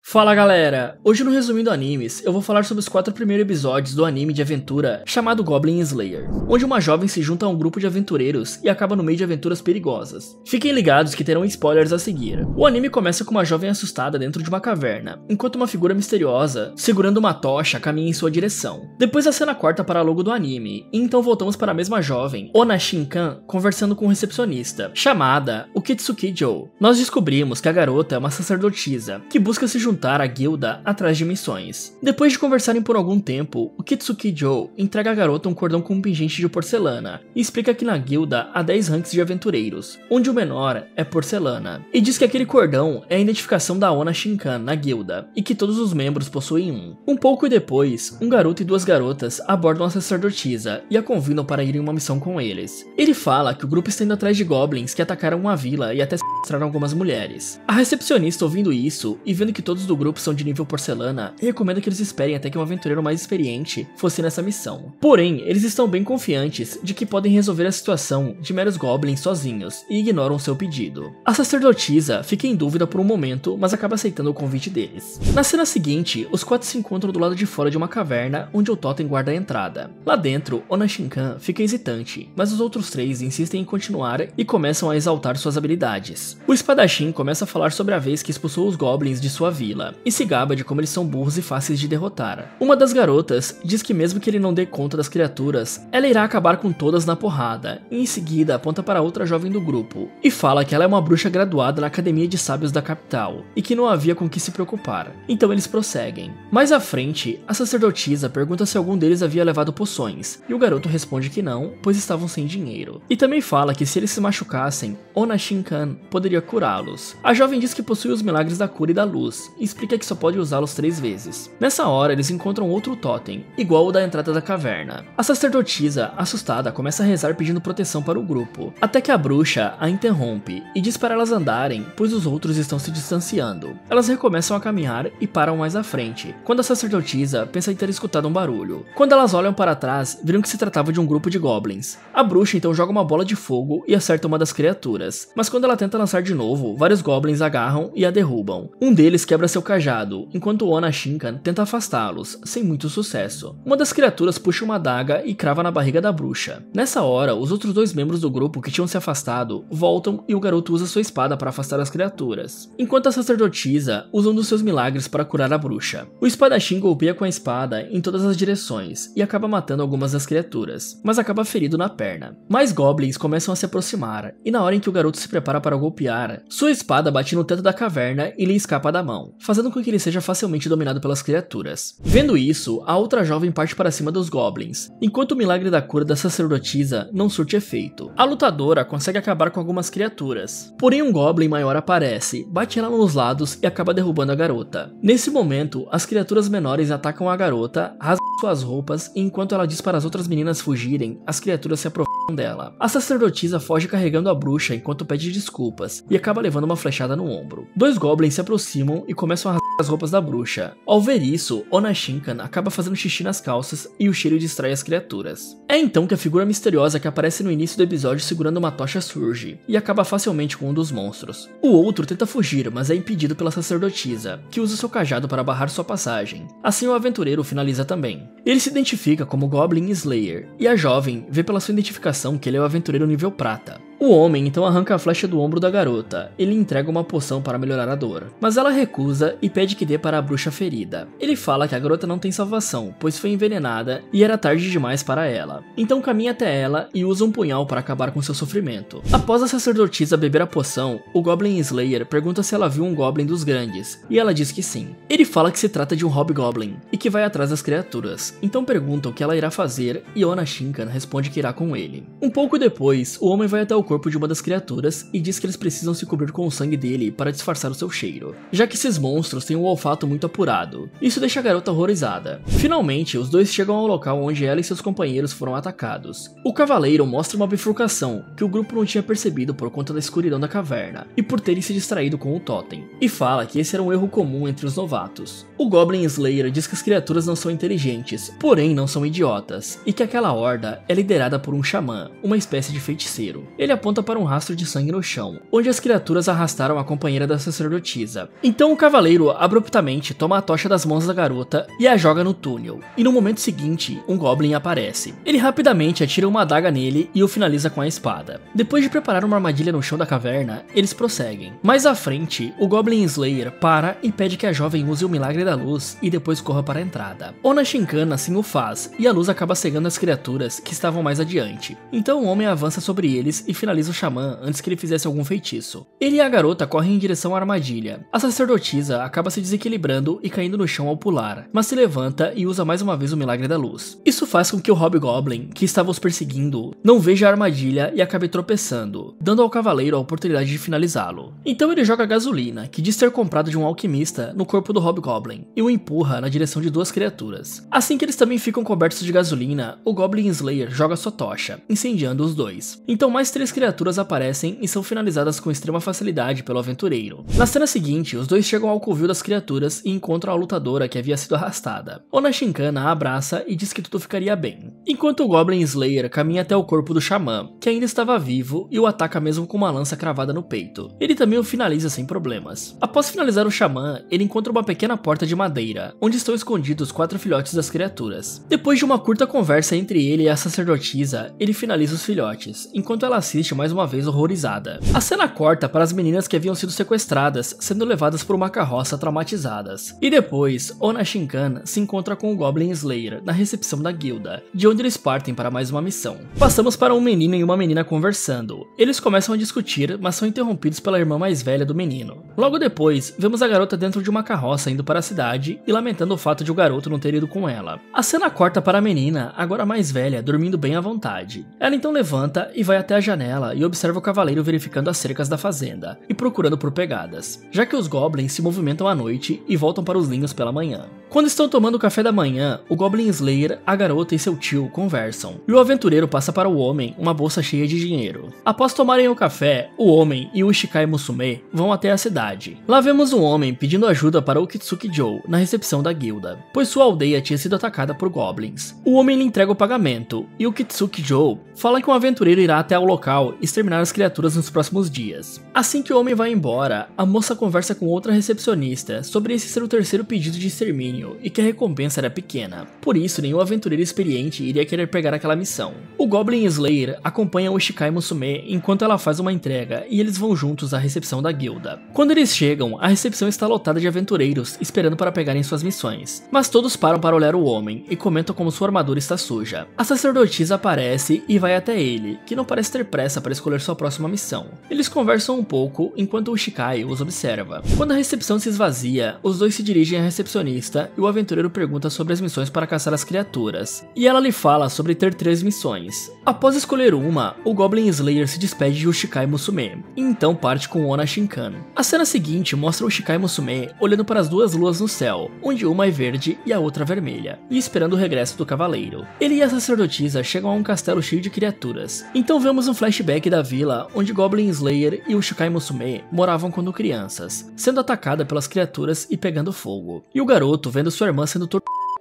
Fala galera, hoje no Resumindo Animes eu vou falar sobre os 4 primeiros episódios do anime de aventura chamado Goblin Slayer, onde uma jovem se junta a um grupo de aventureiros e acaba no meio de aventuras perigosas. Fiquem ligados que terão spoilers a seguir. O anime começa com uma jovem assustada dentro de uma caverna, enquanto uma figura misteriosa, segurando uma tocha, caminha em sua direção. Depois a cena corta para a logo do anime, e então voltamos para a mesma jovem, Onna Shinkan, conversando com um recepcionista, chamada Ukitsuki Joe. Nós descobrimos que a garota é uma sacerdotisa, que busca se juntar à guilda atrás de missões. Depois de conversarem por algum tempo, o Kitsuki Joe entrega à garota um cordão com um pingente de porcelana e explica que na guilda há 10 ranks de aventureiros, onde o menor é porcelana, e diz que aquele cordão é a identificação da Onna Shinkan na guilda e que todos os membros possuem um. Um pouco depois, um garoto e 2 garotas abordam a sacerdotisa e a convidam para ir em uma missão com eles. Ele fala que o grupo está indo atrás de goblins que atacaram uma vila e até sequestraram algumas mulheres. A recepcionista, ouvindo isso e vendo que todos do grupo são de nível porcelana, recomenda que eles esperem até que um aventureiro mais experiente fosse nessa missão. Porém, eles estão bem confiantes de que podem resolver a situação de meros goblins sozinhos e ignoram seu pedido. A sacerdotisa fica em dúvida por um momento, mas acaba aceitando o convite deles. Na cena seguinte, os 4 se encontram do lado de fora de uma caverna onde o totem guarda a entrada. Lá dentro, Onna Shinkan fica hesitante, mas os outros 3 insistem em continuar e começam a exaltar suas habilidades. O espadachim começa a falar sobre a vez que expulsou os goblins de sua vila e se gaba de como eles são burros e fáceis de derrotar. Uma das garotas diz que mesmo que ele não dê conta das criaturas, ela irá acabar com todas na porrada, e em seguida aponta para outra jovem do grupo, e fala que ela é uma bruxa graduada na Academia de Sábios da capital, e que não havia com que se preocupar. Então eles prosseguem. Mais à frente, a sacerdotisa pergunta se algum deles havia levado poções, e o garoto responde que não, pois estavam sem dinheiro. E também fala que se eles se machucassem, Onna Shinkan poderia curá-los. A jovem diz que possui os milagres da cura e da luz, e explica que só pode usá-los 3 vezes. Nessa hora, eles encontram outro totem, igual o da entrada da caverna. A sacerdotisa, assustada, começa a rezar pedindo proteção para o grupo, até que a bruxa a interrompe e diz para elas andarem, pois os outros estão se distanciando. Elas recomeçam a caminhar e param mais à frente, quando a sacerdotisa pensa em ter escutado um barulho. Quando elas olham para trás, viram que se tratava de um grupo de goblins. A bruxa então joga uma bola de fogo e acerta uma das criaturas, mas quando ela tenta lançar de novo, vários goblins agarram e a derrubam. Um deles quebra seu cajado, enquanto Onna Shinkan tenta afastá-los, sem muito sucesso. Uma das criaturas puxa uma adaga e crava na barriga da bruxa. Nessa hora, os outros 2 membros do grupo que tinham se afastado voltam e o garoto usa sua espada para afastar as criaturas, enquanto a sacerdotisa usa um dos seus milagres para curar a bruxa. O espadachim golpeia com a espada em todas as direções e acaba matando algumas das criaturas, mas acaba ferido na perna. Mais goblins começam a se aproximar, e na hora em que o garoto se prepara para golpear, sua espada bate no teto da caverna e lhe escapa da mão, fazendo com que ele seja facilmente dominado pelas criaturas. Vendo isso, a outra jovem parte para cima dos goblins, enquanto o milagre da cura da sacerdotisa não surte efeito. A lutadora consegue acabar com algumas criaturas, porém um goblin maior aparece, bate ela nos lados e acaba derrubando a garota. Nesse momento, as criaturas menores atacam a garota, rasgam suas roupas, e enquanto ela diz para as outras meninas fugirem, as criaturas se aproximam dela. A sacerdotisa foge carregando a bruxa enquanto pede desculpas, e acaba levando uma flechada no ombro. 2 goblins se aproximam e começam a rasgar as roupas da bruxa. Ao ver isso, Onna Shinkan acaba fazendo xixi nas calças e o cheiro distrai as criaturas. É então que a figura misteriosa que aparece no início do episódio segurando uma tocha surge, e acaba facilmente com um dos monstros. O outro tenta fugir, mas é impedido pela sacerdotisa, que usa seu cajado para barrar sua passagem. Assim o aventureiro finaliza também. Ele se identifica como Goblin Slayer, e a jovem vê pela sua identificação que ele é o aventureiro nível prata. O homem então arranca a flecha do ombro da garota. Ele entrega uma poção para melhorar a dor, mas ela recusa e pede que dê para a bruxa ferida. Ele fala que a garota não tem salvação, pois foi envenenada e era tarde demais para ela. Então caminha até ela e usa um punhal para acabar com seu sofrimento. Após a sacerdotisa beber a poção, o Goblin Slayer pergunta se ela viu um goblin dos grandes, e ela diz que sim. Ele fala que se trata de um hobgoblin e que vai atrás das criaturas. Então pergunta o que ela irá fazer e Onna Shinkan responde que irá com ele. Um pouco depois, o homem vai até o corpo de uma das criaturas e diz que eles precisam se cobrir com o sangue dele para disfarçar o seu cheiro, já que esses monstros têm um olfato muito apurado. Isso deixa a garota horrorizada. Finalmente, os 2 chegam ao local onde ela e seus companheiros foram atacados. O cavaleiro mostra uma bifurcação que o grupo não tinha percebido por conta da escuridão da caverna e por terem se distraído com o totem, e fala que esse era um erro comum entre os novatos. O Goblin Slayer diz que as criaturas não são inteligentes, porém não são idiotas, e que aquela horda é liderada por um xamã, uma espécie de feiticeiro. Ele aponta para um rastro de sangue no chão, onde as criaturas arrastaram a companheira da sacerdotisa. Então o cavaleiro abruptamente toma a tocha das mãos da garota e a joga no túnel, e no momento seguinte, um Goblin aparece. Ele rapidamente atira uma adaga nele e o finaliza com a espada. Depois de preparar uma armadilha no chão da caverna, eles prosseguem. Mais à frente, o Goblin Slayer para e pede que a jovem use o milagre da luz e depois corra para a entrada. Onna Shinkan assim o faz, e a luz acaba cegando as criaturas que estavam mais adiante. Então o homem avança sobre eles e finaliza o xamã antes que ele fizesse algum feitiço. Ele e a garota correm em direção à armadilha. A sacerdotisa acaba se desequilibrando e caindo no chão ao pular, mas se levanta e usa mais uma vez o milagre da luz. Isso faz com que o Hobgoblin, que estava os perseguindo, não veja a armadilha e acabe tropeçando, dando ao cavaleiro a oportunidade de finalizá-lo. Então ele joga gasolina, que diz ter comprado de um alquimista, no corpo do Hobgoblin, e o empurra na direção de duas criaturas. Assim que eles também ficam cobertos de gasolina, o Goblin Slayer joga sua tocha, incendiando os dois. Então mais 3 criaturas aparecem e são finalizadas com extrema facilidade pelo aventureiro. Na cena seguinte, os dois chegam ao covil das criaturas e encontram a lutadora que havia sido arrastada. Onna Shinkan a abraça e diz que tudo ficaria bem. Enquanto o Goblin Slayer caminha até o corpo do xamã, que ainda estava vivo, e o ataca mesmo com uma lança cravada no peito. Ele também o finaliza sem problemas. Após finalizar o xamã, ele encontra uma pequena porta de madeira, onde estão escondidos 4 filhotes das criaturas. Depois de uma curta conversa entre ele e a sacerdotisa, ele finaliza os filhotes, enquanto ela assiste mais uma vez horrorizada. A cena corta para as meninas que haviam sido sequestradas, sendo levadas por uma carroça traumatizadas. E depois, Onna Shinkan se encontra com o Goblin Slayer na recepção da guilda, de onde eles partem para mais uma missão. Passamos para um menino e uma menina conversando. Eles começam a discutir, mas são interrompidos pela irmã mais velha do menino. Logo depois, vemos a garota dentro de uma carroça indo para a cidade e lamentando o fato de o garoto não ter ido com ela. A cena corta para a menina, agora mais velha, dormindo bem à vontade. Ela então levanta e vai até a janela e observa o cavaleiro verificando as cercas da fazenda e procurando por pegadas, já que os goblins se movimentam à noite e voltam para os ninhos pela manhã. Quando estão tomando o café da manhã, o Goblin Slayer, a garota e seu tio conversam, e o aventureiro passa para o homem uma bolsa cheia de dinheiro. Após tomarem o café, o homem e o Ishikai Musume vão até a cidade. Lá vemos um homem pedindo ajuda para o Kitsuki Joe na recepção da guilda, pois sua aldeia tinha sido atacada por goblins. O homem lhe entrega o pagamento, e o Kitsuki Joe fala que um aventureiro irá até o local e exterminar as criaturas nos próximos dias. Assim que o homem vai embora, a moça conversa com outra recepcionista sobre esse ser o terceiro pedido de extermínio e que a recompensa era pequena. Por isso, nenhum aventureiro experiente iria querer pegar aquela missão. O Goblin Slayer acompanha o Ishikai Musume enquanto ela faz uma entrega e eles vão juntos à recepção da guilda. Quando eles chegam, a recepção está lotada de aventureiros esperando para pegarem suas missões, mas todos param para olhar o homem e comentam como sua armadura está suja. A sacerdotisa aparece e vai até ele, que não parece ter pressa para escolher sua próxima missão. Eles conversam um pouco enquanto o Ishikai os observa. Quando a recepção se esvazia, os dois se dirigem à recepcionista e o aventureiro pergunta sobre as missões para caçar as criaturas, e ela lhe fala sobre ter 3 missões. Após escolher uma, o Goblin Slayer se despede de Ishikai Musume, e então parte com Onna Shinkan. A cena seguinte mostra o Ishikai Musume olhando para as 2 luas no céu, onde uma é verde e a outra vermelha, e esperando o regresso do cavaleiro. Ele e a sacerdotisa chegam a um castelo cheio de criaturas, então vemos um flashback da vila onde Goblin Slayer e o Ishikai Musume moravam quando crianças, sendo atacada pelas criaturas e pegando fogo, e o garoto vendo sua irmã sendo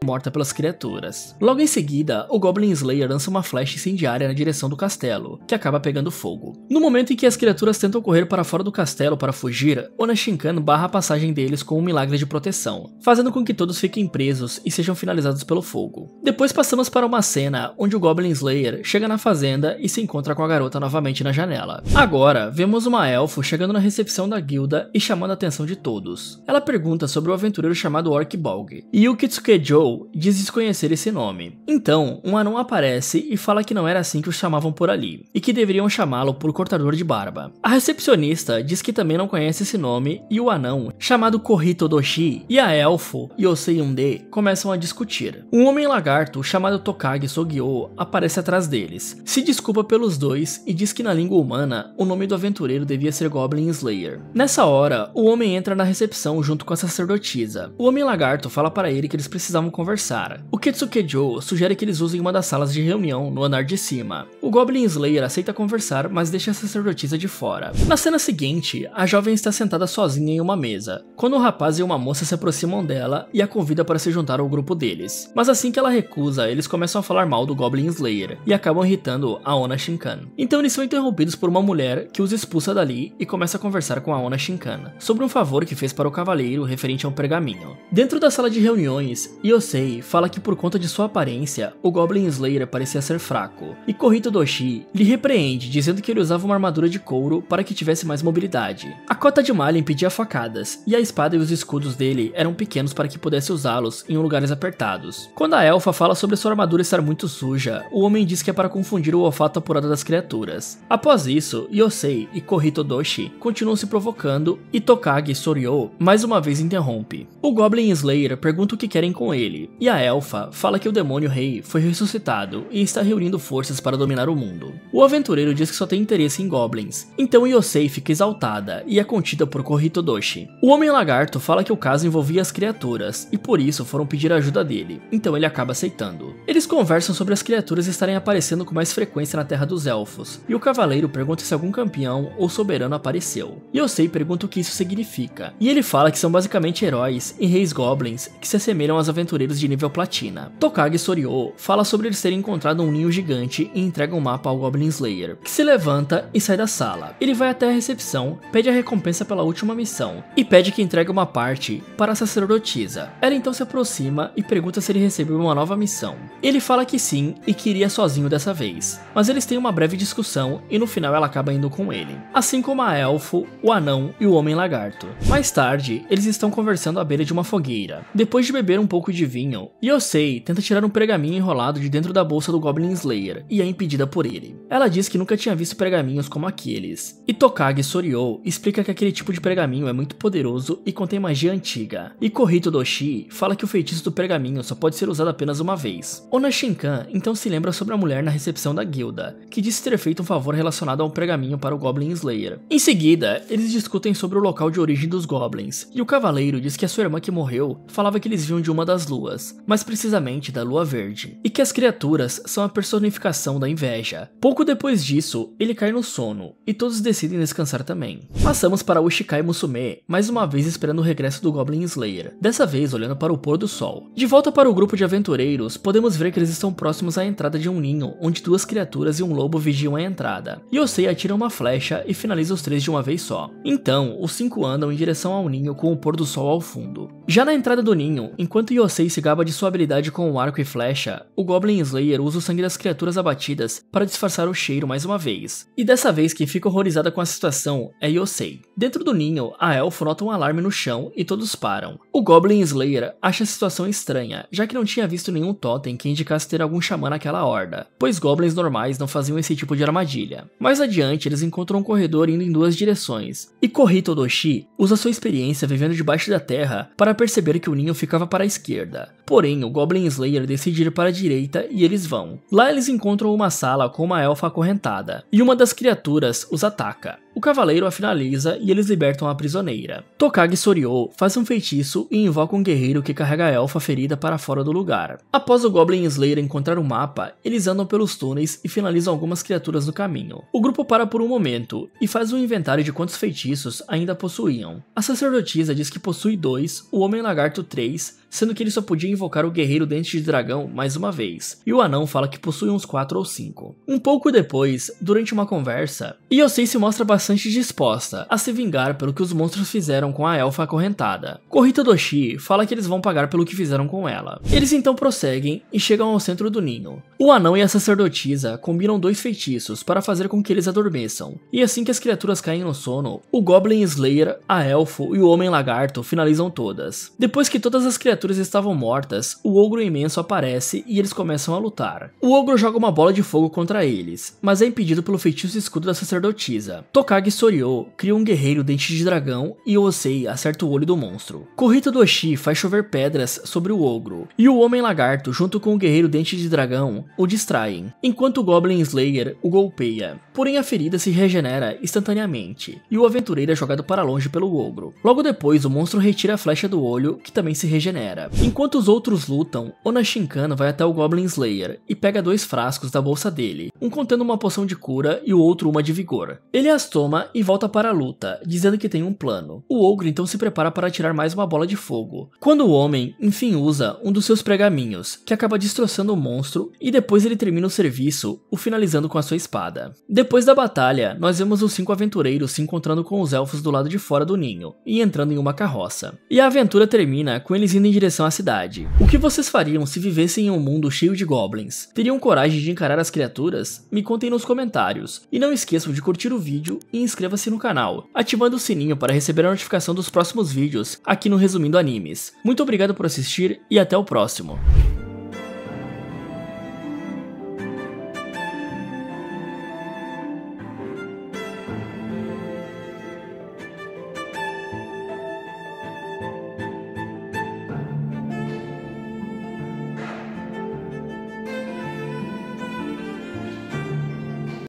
morta pelas criaturas. Logo em seguida, o Goblin Slayer lança uma flecha incendiária na direção do castelo, que acaba pegando fogo. No momento em que as criaturas tentam correr para fora do castelo para fugir, Onna Shinkan barra a passagem deles com um milagre de proteção, fazendo com que todos fiquem presos e sejam finalizados pelo fogo. Depois passamos para uma cena onde o Goblin Slayer chega na fazenda e se encontra com a garota novamente na janela. Agora, vemos uma elfo chegando na recepção da guilda e chamando a atenção de todos. Ela pergunta sobre o aventureiro chamado Orkbolg, e o Kitsuki Joe diz desconhecer esse nome. Então, um anão aparece e fala que não era assim que o chamavam por ali, e que deveriam chamá-lo por cortador de barba. A recepcionista diz que também não conhece esse nome, e o anão, chamado Kohito Doshi, e a elfo, Yosei Unde, começam a discutir. Um homem lagarto, chamado Tokage Sogyo, aparece atrás deles, se desculpa pelos dois e diz que na língua humana, o nome do aventureiro devia ser Goblin Slayer. Nessa hora, o homem entra na recepção junto com a sacerdotisa. O homem lagarto fala para ele que eles precisavam conversar. O Ketsuke Joe sugere que eles usem uma das salas de reunião no andar de cima. O Goblin Slayer aceita conversar, mas deixa a sacerdotisa de fora. Na cena seguinte, a jovem está sentada sozinha em uma mesa, quando um rapaz e uma moça se aproximam dela e a convida para se juntar ao grupo deles. Mas assim que ela recusa, eles começam a falar mal do Goblin Slayer e acabam irritando a Onna Shinkan. Então eles são interrompidos por uma mulher que os expulsa dali e começa a conversar com a Onna Shinkan sobre um favor que fez para o cavaleiro referente a um pergaminho. Dentro da sala de reuniões, Yosei fala que por conta de sua aparência, o Goblin Slayer parecia ser fraco, e Kohito Doshi lhe repreende dizendo que ele usava uma armadura de couro para que tivesse mais mobilidade. A cota de malha impedia facadas, e a espada e os escudos dele eram pequenos para que pudesse usá-los em lugares apertados. Quando a elfa fala sobre sua armadura estar muito suja, o homem diz que é para confundir o olfato apurado das criaturas. Após isso, Yosei e Kohito Doshi continuam se provocando e Tokage Soryo mais uma vez interrompe. O Goblin Slayer pergunta o que querem com ele, e a elfa fala que o demônio rei foi ressuscitado e está reunindo forças para dominar o mundo. O aventureiro diz que só tem interesse em goblins, então Yosei fica exaltada e é contida por Kohito Doshi. O Homem Lagarto fala que o caso envolvia as criaturas e por isso foram pedir a ajuda dele, então ele acaba aceitando. Eles conversam sobre as criaturas estarem aparecendo com mais frequência na Terra dos Elfos, e o cavaleiro pergunta se algum campeão ou soberano apareceu. Yosei pergunta o que isso significa, e ele fala que são basicamente heróis e reis goblins que se assemelham aos aventureiros de nível platina. Tokage Soryo fala sobre eles terem encontrado um ninho gigante e entrega um mapa ao Goblin Slayer, que se levanta e sai da sala. Ele vai até a recepção, pede a recompensa pela última missão e pede que entregue uma parte para a sacerdotisa. Ela então se aproxima e pergunta se ele recebeu uma nova missão. Ele fala que sim e que iria sozinho dessa vez, mas eles têm uma breve discussão e no final ela acaba indo com ele, assim como a elfo, o anão e o homem lagarto. Mais tarde, eles estão conversando à beira de uma fogueira. Depois de beber um pouco de vinho, Yosei tenta tirar um pergaminho enrolado de dentro da bolsa do Goblin Slayer e é impedida por ele. Ela diz que nunca tinha visto pergaminhos como aqueles, e Tokage Soryo explica que aquele tipo de pergaminho é muito poderoso e contém magia antiga, e Kohito Doshi fala que o feitiço do pergaminho só pode ser usado apenas uma vez. Onna Shinkan então se lembra sobre a mulher na recepção da guilda, que disse ter feito um favor relacionado a um pergaminho para o Goblin Slayer. Em seguida, eles discutem sobre o local de origem dos goblins, e o cavaleiro diz que a sua irmã que morreu falava que eles vinham de uma das luas, mais precisamente da lua verde, e que as criaturas são a personificação da inveja. Pouco depois disso, ele cai no sono, e todos decidem descansar também. Passamos para Ushikai Musume, mais uma vez esperando o regresso do Goblin Slayer, dessa vez olhando para o pôr do sol. De volta para o grupo de aventureiros, podemos ver que eles estão próximos à entrada de um ninho, onde duas criaturas e um lobo vigiam a entrada. Yosei atira uma flecha e finaliza os três de uma vez só. Então, os cinco andam em direção ao ninho com o pôr do sol ao fundo. Já na entrada do ninho, enquanto Yosei se gaba de sua habilidade com o arco e flecha, o Goblin Slayer usa o sangue das criaturas abatidas para disfarçar o cheiro mais uma vez. E dessa vez quem fica horrorizada com a situação é Yosei. Dentro do ninho, a elfo nota um alarme no chão e todos param. O Goblin Slayer acha a situação estranha, já que não tinha visto nenhum totem que indicasse ter algum xamã naquela horda, pois goblins normais não faziam esse tipo de armadilha. Mais adiante, eles encontram um corredor indo em duas direções, e Kohito Doshi usa sua experiência vivendo debaixo da terra para perceber que o ninho ficava para a esquerda. Porém, o Goblin Slayer decide ir para a direita e eles vão. Lá eles encontram uma sala com uma elfa acorrentada, e uma das criaturas os ataca. O cavaleiro a finaliza e eles libertam a prisioneira. Tokage Soryo faz um feitiço e invoca um guerreiro que carrega a elfa ferida para fora do lugar. Após o Goblin Slayer encontrar o mapa, eles andam pelos túneis e finalizam algumas criaturas no caminho. O grupo para por um momento e faz um inventário de quantos feitiços ainda possuíam. A sacerdotisa diz que possui 2, o Homem Lagarto 3, sendo que ele só podia invocar o Guerreiro Dente de Dragão mais uma vez, e o Anão fala que possui uns 4 ou 5. Um pouco depois, durante uma conversa, Yosei se mostra bastante disposta a se vingar pelo que os monstros fizeram com a elfa acorrentada. Kohito Doshi fala que eles vão pagar pelo que fizeram com ela. Eles então prosseguem e chegam ao centro do ninho. O Anão e a sacerdotisa combinam 2 feitiços para fazer com que eles adormeçam, e assim que as criaturas caem no sono, o Goblin Slayer, a elfo e o Homem Lagarto finalizam todas. Depois que todas as criaturas estavam mortas, o ogro imenso aparece e eles começam a lutar. O ogro joga uma bola de fogo contra eles, mas é impedido pelo feitiço escudo da sacerdotisa. Tokage Soryo cria um guerreiro dente de dragão e Yosei acerta o olho do monstro. Kohito Doshi faz chover pedras sobre o ogro, e o Homem Lagarto junto com o guerreiro dente de dragão o distraem, enquanto o Goblin Slayer o golpeia. Porém a ferida se regenera instantaneamente, e o aventureiro é jogado para longe pelo ogro. Logo depois o monstro retira a flecha do olho, que também se regenera. Enquanto os outros outros lutam, Onashinkana vai até o Goblin Slayer e pega 2 frascos da bolsa dele, um contendo uma poção de cura e o outro uma de vigor. Ele as toma e volta para a luta, dizendo que tem um plano. O ogro então se prepara para atirar mais uma bola de fogo, quando o homem enfim usa um dos seus pergaminhos, que acaba destroçando o monstro, e depois ele termina o serviço, o finalizando com a sua espada. Depois da batalha, nós vemos os 5 aventureiros se encontrando com os elfos do lado de fora do ninho, e entrando em uma carroça. E a aventura termina com eles indo em direção à cidade. O que vocês fariam se vivessem em um mundo cheio de goblins? Teriam coragem de encarar as criaturas? Me contem nos comentários. E não esqueçam de curtir o vídeo e inscreva-se no canal, ativando o sininho para receber a notificação dos próximos vídeos aqui no Resumindo Animes. Muito obrigado por assistir e até o próximo.